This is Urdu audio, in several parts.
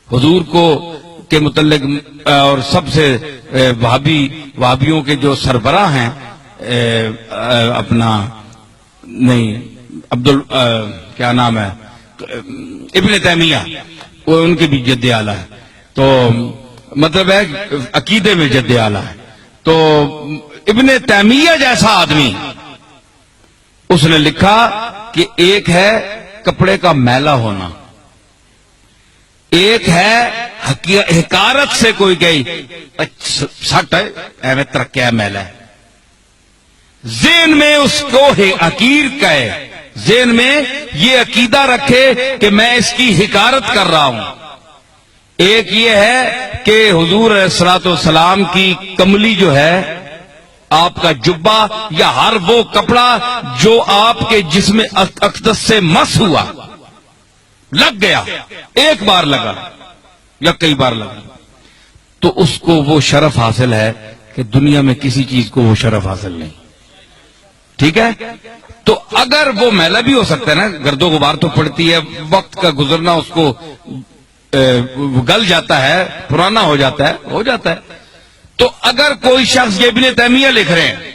حضور کو کے متعلق اور سب سے وہابیوں کے جو سربراہ ہیں اپنا کیا نام ہے ابن تیمیہ، وہ ان کے بھی جد اعلیٰ ہے، تو مطلب ہے عقیدے میں جد اعلیٰ ہے. تو ابن تیمیہ جیسا آدمی اس نے لکھا کہ ایک ہے کپڑے کا میلا ہونا، ایک ہے حکارت سے کوئی گئی سٹ ہے ایویں ترکیا میلا ہے، ذہن میں اس کو حقیر کہے، ذہن میں یہ عقیدہ رکھے کہ میں اس کی حکارت کر رہا ہوں. ایک یہ ہے کہ حضور علیہ الصلوۃ والسلام کی کملی جو ہے، آپ کا جبہ یا ہر وہ کپڑا جو آپ کے جسم اقدس سے مس ہوا، لگ گیا، ایک بار لگا یا کئی بار لگا، تو اس کو وہ شرف حاصل ہے کہ دنیا میں کسی چیز کو وہ شرف حاصل نہیں. ٹھیک ہے؟ تو اگر وہ میلا بھی ہو سکتا ہے نا، گرد و غبار تو پڑتی ہے، وقت کا گزرنا اس کو گل جاتا ہے، پرانا ہو جاتا ہے. تو اگر کوئی شخص، یہ ابن تیمیہ لکھ رہے ہیں،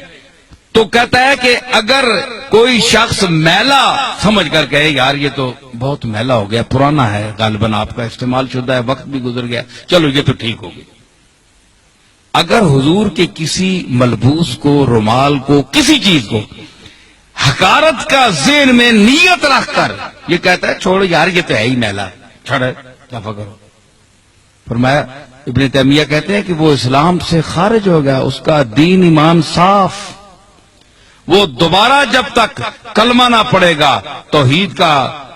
تو کہتا ہے کہ اگر کوئی شخص میلا سمجھ کر کہے یار یہ تو بہت میلا ہو گیا، پرانا ہے، غالباً آپ کا استعمال شدہ ہے، وقت بھی گزر گیا، چلو یہ تو ٹھیک ہوگی. اگر حضور کے کسی ملبوس کو، رومال کو، کسی چیز کو حقارت کا ذہن میں نیت رکھ کر یہ کہتا ہے چھوڑو یار یہ تو ہے ہی میلا، چھڑے دفع کرو، فرمایا ابن تیمیہ کہتے ہیں کہ وہ اسلام سے خارج ہو گیا، اس کا دین ایمان صاف، وہ دوبارہ جب تک کلمہ نہ پڑے گا، توحید کا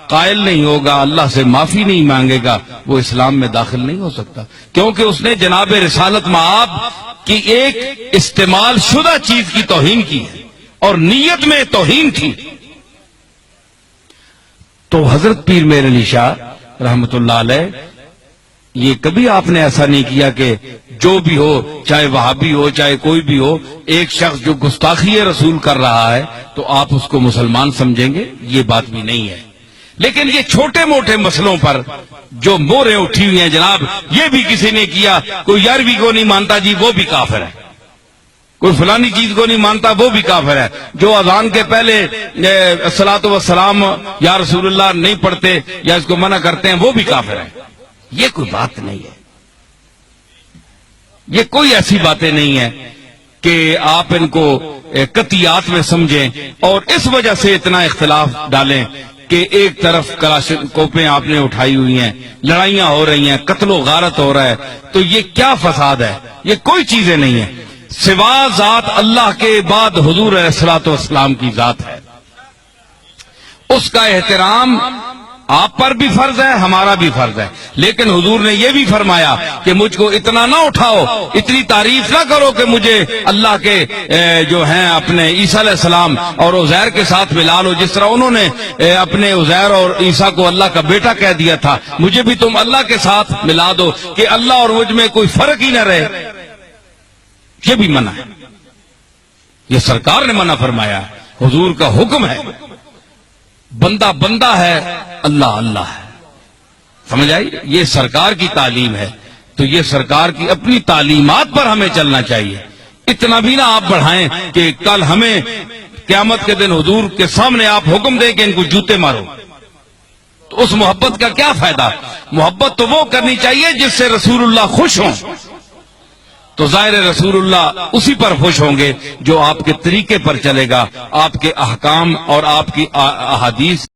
قائل نہیں ہوگا، اللہ سے معافی نہیں مانگے گا، وہ اسلام میں داخل نہیں ہو سکتا، کیونکہ اس نے جناب رسالت مآب کی ایک استعمال شدہ چیز کی توہین کی ہے اور نیت میں توہین تھی. تو حضرت پیر میر علی شاہ رحمت اللہ علیہ، یہ کبھی آپ نے ایسا نہیں کیا کہ جو بھی ہو، چاہے وہابی ہو چاہے کوئی بھی ہو، ایک شخص جو گستاخی رسول کر رہا ہے تو آپ اس کو مسلمان سمجھیں گے، یہ بات بھی نہیں ہے. لیکن یہ چھوٹے موٹے مسئلوں پر جو موریں اٹھی ہوئی ہیں جناب، یہ بھی کسی نے کیا، کوئی 11ویں کو نہیں مانتا جی وہ بھی کافر ہے، کوئی فلانی چیز کو نہیں مانتا وہ بھی کافر ہے، جو اذان کے پہلے الصلاۃ والسلام یا رسول اللہ نہیں پڑھتے یا اس کو منع کرتے ہیں وہ بھی کافر ہے. یہ کوئی بات نہیں ہے، یہ کوئی ایسی باتیں نہیں ہے کہ آپ ان کو قطعیات میں سمجھیں اور اس وجہ سے اتنا اختلاف ڈالیں کہ ایک طرف کلاشنکوفیں آپ نے اٹھائی ہوئی ہیں، لڑائیاں ہو رہی ہیں، قتل و غارت ہو رہا ہے، تو یہ کیا فساد ہے؟ یہ کوئی چیزیں نہیں ہیں سوا ذات اللہ کے بعد حضور علیہ الصلوۃ والسلام کی ذات ہے. اس کا احترام آپ پر بھی فرض ہے، ہمارا بھی فرض ہے، لیکن حضور نے یہ بھی فرمایا کہ مجھ کو اتنا نہ اٹھاؤ، اتنی تعریف نہ کرو کہ مجھے اللہ کے جو ہیں اپنے عیسیٰ علیہ السلام اور عزیر کے ساتھ ملا لو، جس طرح انہوں نے اپنے عزیر اور عیسیٰ کو اللہ کا بیٹا کہہ دیا تھا، مجھے بھی تم اللہ کے ساتھ ملا دو کہ اللہ اور مجھ میں کوئی فرق ہی نہ رہے. یہ بھی منع ہے، یہ سرکار نے منع فرمایا ہے، حضور کا حکم ہے. بندہ بندہ ہے، اللہ اللہ ہے، سمجھ آئی؟ یہ سرکار کی تعلیم ہے، تو یہ سرکار کی اپنی تعلیمات پر ہمیں چلنا چاہیے. اتنا بھی نہ آپ بڑھائیں کہ کل ہمیں قیامت کے دن حضور کے سامنے آپ حکم دیں کہ ان کو جوتے مارو، تو اس محبت کا کیا فائدہ؟ محبت تو وہ کرنی چاہیے جس سے رسول اللہ خوش ہوں، تو ظاہر رسول اللہ اسی پر خوش ہوں گے جو آپ کے طریقے پر چلے گا، آپ کے احکام اور آپ کی احادیث